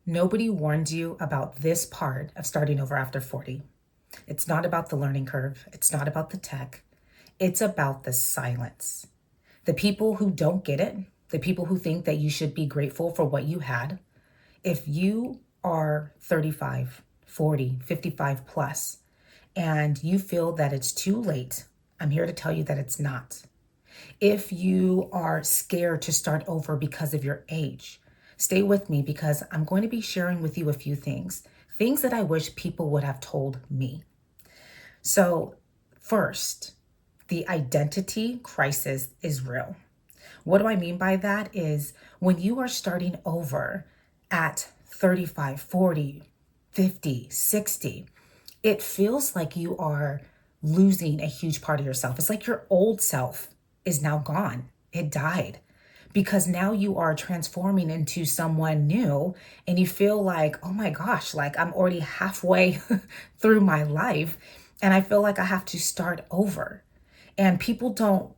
Nobody warned you about this part of starting over after 40. It's not about the learning curve. It's not about the tech. It's about the silence. The people who don't get it, the people who think that you should be grateful for what you had. If you are 35, 40, 55 plus, and you feel that it's too late, I'm here to tell you that it's not. If you are scared to start over because of your age, stay with me because I'm going to be sharing with you a few things that I wish people would have told me. So, first, the identity crisis is real. What do I mean by that is when you are starting over at 35, 40, 50, 60, it feels like you are losing a huge part of yourself. It's like your old self is now gone. It died because now you are transforming into someone new and you feel like, oh my gosh, like I'm already halfway through my life and I feel like I have to start over. And people don't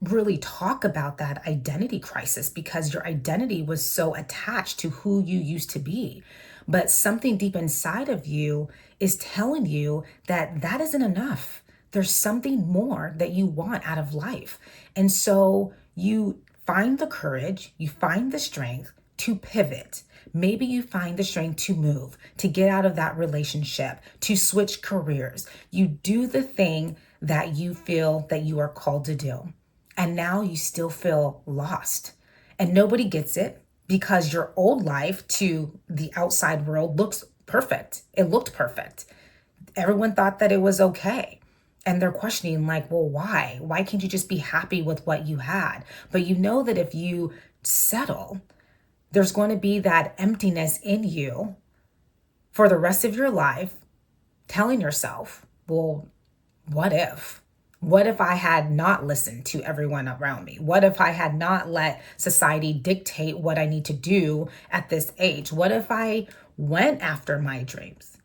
really talk about that identity crisis because your identity was so attached to who you used to be. But something deep inside of you is telling you that that isn't enough. There's something more that you want out of life. And so you find the courage, you find the strength to pivot. Maybe you find the strength to move, to get out of that relationship, to switch careers. You do the thing that you feel that you are called to do. And now you still feel lost. And nobody gets it because your old life to the outside world looks perfect. It looked perfect. Everyone thought that it was okay. And they're questioning like, well, why? Why can't you just be happy with what you had? But you know that if you settle, there's going to be that emptiness in you for the rest of your life, telling yourself, well, what if? What if I had not listened to everyone around me? What if I had not let society dictate what I need to do at this age? What if I went after my dreams?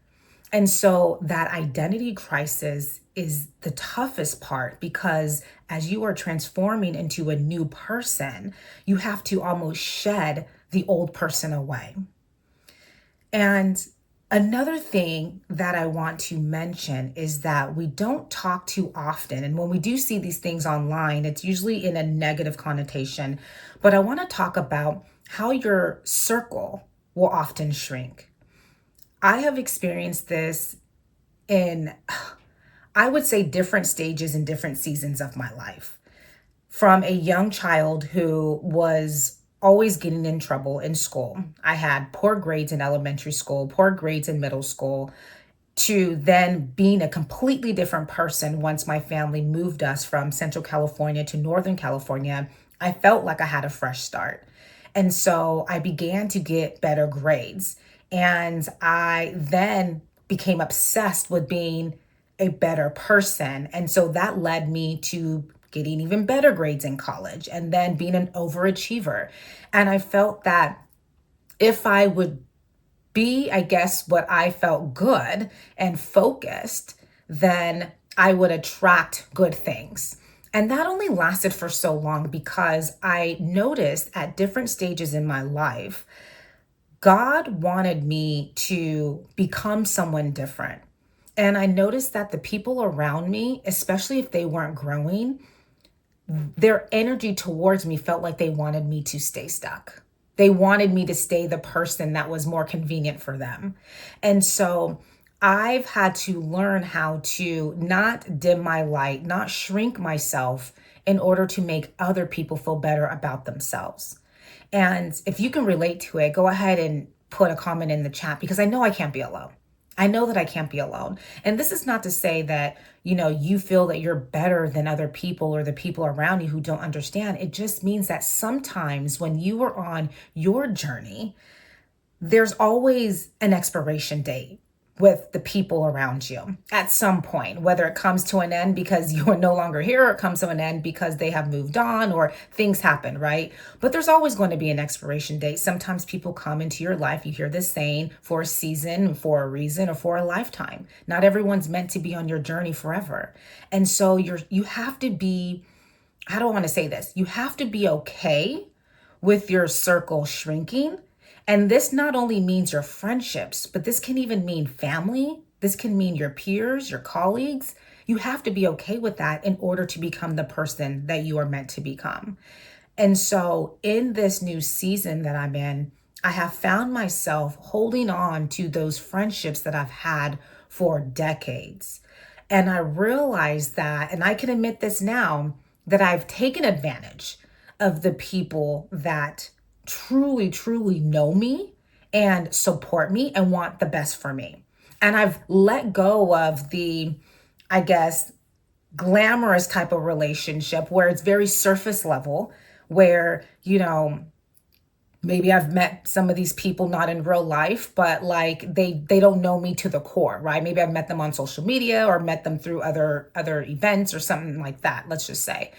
And so that identity crisis is the toughest part because as you are transforming into a new person, you have to almost shed the old person away. And another thing that I want to mention is that we don't talk too often. And when we do see these things online, it's usually in a negative connotation. But I want to talk about how your circle will often shrink. I have experienced this in, I would say, different stages and different seasons of my life. From a young child who was always getting in trouble in school. I had poor grades in elementary school, poor grades in middle school, to then being a completely different person once my family moved us from Central California to Northern California. I felt like I had a fresh start. And so I began to get better grades. And I then became obsessed with being a better person. And so that led me to getting even better grades in college and then being an overachiever. And I felt that if I would be, I guess, what I felt good and focused, then I would attract good things. And that only lasted for so long because I noticed at different stages in my life, God wanted me to become someone different. And I noticed that the people around me, especially if they weren't growing, their energy towards me felt like they wanted me to stay stuck. They wanted me to stay the person that was more convenient for them. And so I've had to learn how to not dim my light, not shrink myself in order to make other people feel better about themselves. And if you can relate to it, go ahead and put a comment in the chat because I know I can't be alone. I know that I can't be alone. And this is not to say that, you feel that you're better than other people or the people around you who don't understand. It just means that sometimes when you are on your journey, there's always an expiration date with the people around you at some point, whether it comes to an end because you are no longer here or it comes to an end because they have moved on or things happen, right? But there's always going to be an expiration date. Sometimes people come into your life, you hear this saying, for a season, for a reason, or for a lifetime. Not everyone's meant to be on your journey forever. And so you have to be, I don't want to say this, you have to be okay with your circle shrinking And this not only means your friendships, but this can even mean family. This can mean your peers, your colleagues. You have to be okay with that in order to become the person that you are meant to become. And so in this new season that I'm in, I have found myself holding on to those friendships that I've had for decades. And I realized that, and I can admit this now, that I've taken advantage of the people that truly, truly know me and support me and want the best for me. And I've let go of the, I guess, glamorous type of relationship where it's very surface level, where, maybe I've met some of these people not in real life, but like they don't know me to the core, right? Maybe I've met them on social media or met them through other events or something like that, let's just say.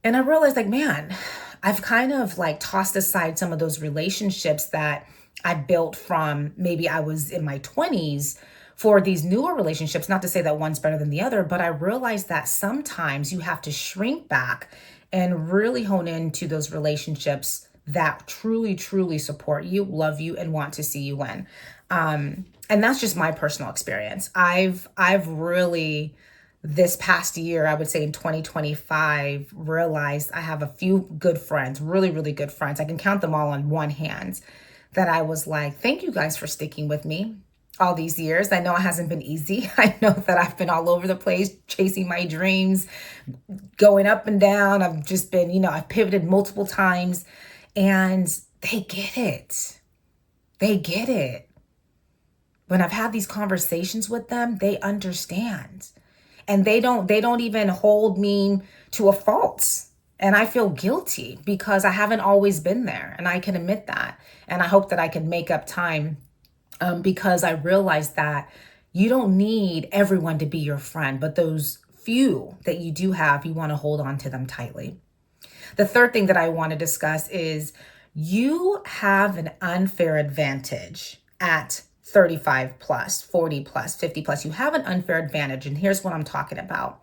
And I realized, like, man, I've kind of like tossed aside some of those relationships that I built from maybe I was in my 20s for these newer relationships. Not to say that one's better than the other, but I realized that sometimes you have to shrink back and really hone into those relationships that truly, truly support you, love you, and want to see you win. And that's just my personal experience. I've really, this past year, I would say in 2025, realized I have a few good friends, really, really good friends. I can count them all on one hand, that I was like, thank you guys for sticking with me all these years. I know it hasn't been easy. I know that I've been all over the place chasing my dreams, going up and down. I've just been, I've pivoted multiple times, and they get it. They get it. When I've had these conversations with them, they understand. And they don't even hold me to a fault. And I feel guilty because I haven't always been there, and I can admit that. And I hope that I can make up time, because I realize that you don't need everyone to be your friend, but those few that you do have, you want to hold on to them tightly. The third thing that I want to discuss is you have an unfair advantage at 35 plus, 40 plus, 50 plus. You have an unfair advantage. And here's what I'm talking about.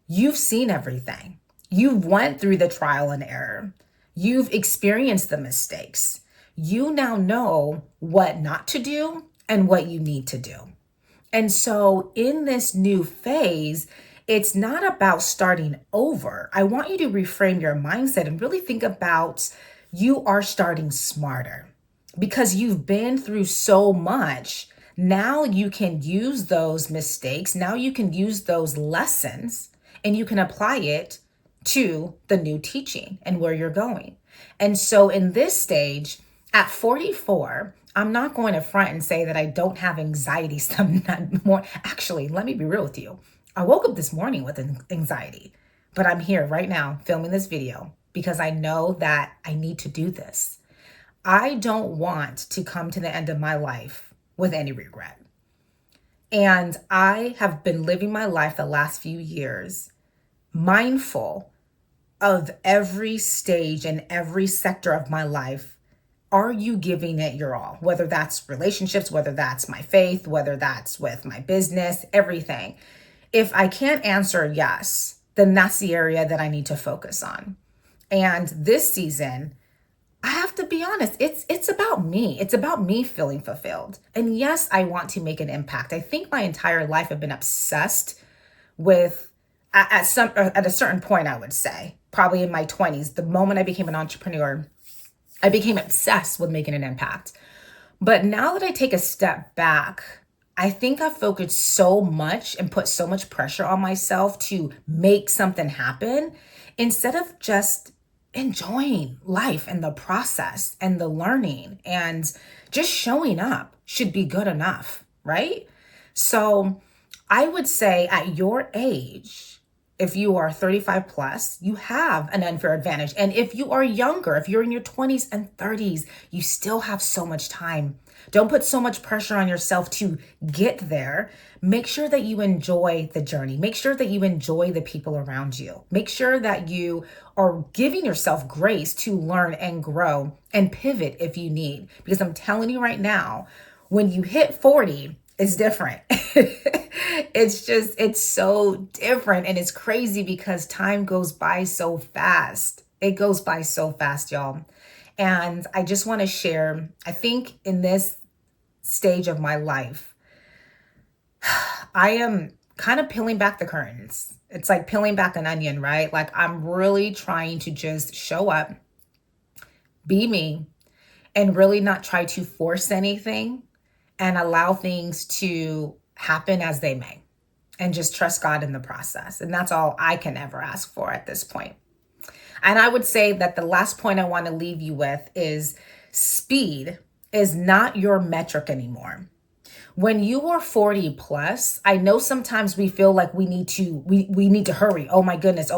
You've seen everything. You've went through the trial and error. You've experienced the mistakes. You now know what not to do and what you need to do. And so in this new phase, it's not about starting over. I want you to reframe your mindset and really think about you are starting smarter because you've been through so much. Now you can use those mistakes. Now you can use those lessons and you can apply it to the new teaching and where you're going. And so in this stage, at 44, I'm not going to front and say that I don't have anxiety some more. Actually, let me be real with you. I woke up this morning with anxiety, but I'm here right now filming this video because I know that I need to do this. I don't want to come to the end of my life with any regret. And I have been living my life the last few years mindful of every stage and every sector of my life. Are you giving it your all? Whether that's relationships, whether that's my faith, whether that's with my business, everything. If I can't answer yes, then that's the area that I need to focus on. And this season, I have to be honest, it's about me. It's about me feeling fulfilled. And yes, I want to make an impact. I think my entire life I've been obsessed with, at a certain point, I would say, probably in my 20s, the moment I became an entrepreneur, I became obsessed with making an impact. But now that I take a step back, I think I've focused so much and put so much pressure on myself to make something happen instead of just enjoying life and the process and the learning and just showing up should be good enough, right? So I would say at your age, if you are 35 plus, you have an unfair advantage. And if you are younger, if you're in your 20s and 30s, you still have so much time. Don't put so much pressure on yourself to get there. Make sure that you enjoy the journey. Make sure that you enjoy the people around you. Make sure that you are giving yourself grace to learn and grow and pivot if you need. Because I'm telling you right now, when you hit 40, it's different. It's so different. And it's crazy because time goes by so fast. It goes by so fast, y'all. And I just want to share, I think in this stage of my life, I am kind of peeling back the curtains. It's like peeling back an onion, right? Like I'm really trying to just show up, be me, and really not try to force anything and allow things to happen as they may and just trust God in the process. And that's all I can ever ask for at this point. And I would say that the last point I want to leave you with is speed is not your metric anymore. When you are 40 plus, I know sometimes we feel like we need to hurry. Oh my goodness.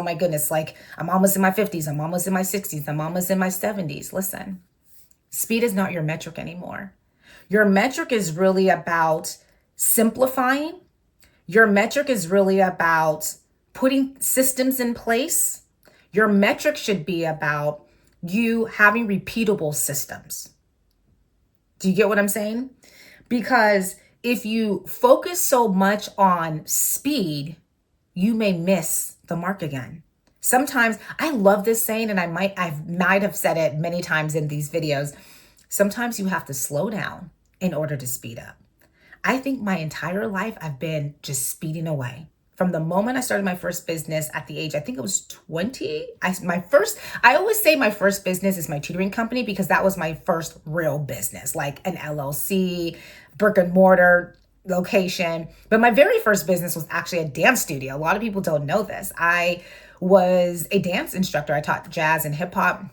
Like I'm almost in my 50s. I'm almost in my 60s. I'm almost in my 70s. Listen, speed is not your metric anymore. Your metric is really about simplifying. Your metric is really about putting systems in place. Your metric should be about you having repeatable systems. Do you get what I'm saying? Because if you focus so much on speed, you may miss the mark again. Sometimes I love this saying, and I might have said it many times in these videos. Sometimes you have to slow down in order to speed up. I think my entire life I've been just speeding away. From the moment I started my first business at the age, I think it was 20. I always say my first business is my tutoring company because that was my first real business, like an LLC, brick and mortar location. But my very first business was actually a dance studio. A lot of people don't know this. I was a dance instructor. I taught jazz and hip hop.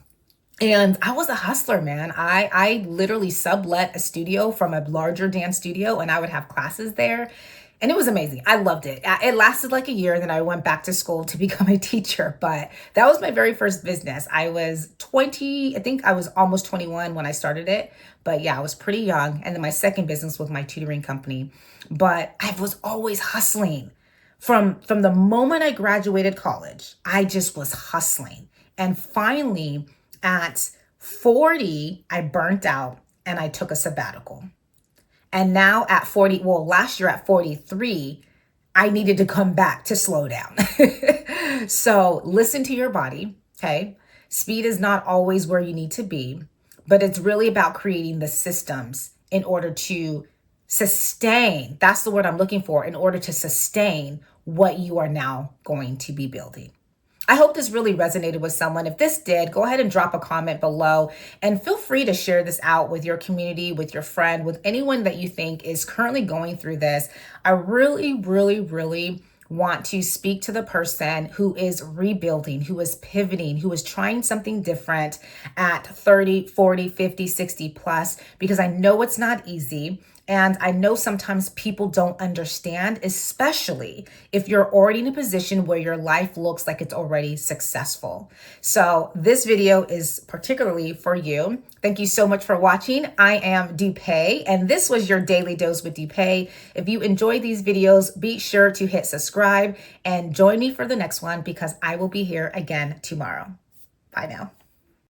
And I was a hustler, man. I literally sublet a studio from a larger dance studio and I would have classes there. And it was amazing. I loved it. It lasted like a year. And then I went back to school to become a teacher. But that was my very first business. I was 20. I think I was almost 21 when I started it. But yeah, I was pretty young. And then my second business was my tutoring company. But I was always hustling. From the moment I graduated college, I just was hustling. And finally, at 40, I burnt out and I took a sabbatical. And now at 40, well, last year at 43, I needed to come back to slow down. So listen to your body, okay? Speed is not always where you need to be, but it's really about creating the systems in order to sustain. That's the word I'm looking for, in order to sustain what you are now going to be building. I hope this really resonated with someone. If this did, go ahead and drop a comment below and feel free to share this out with your community, with your friend, with anyone that you think is currently going through this. I really, really, really want to speak to the person who is rebuilding, who is pivoting, who is trying something different at 30, 40, 50, 60 plus, because I know it's not easy. And I know sometimes people don't understand, especially if you're already in a position where your life looks like it's already successful. So this video is particularly for you. Thank you so much for watching. I am Dupay, and this was your Daily Dose with Dupay. If you enjoy these videos, be sure to hit subscribe and join me for the next one because I will be here again tomorrow. Bye now.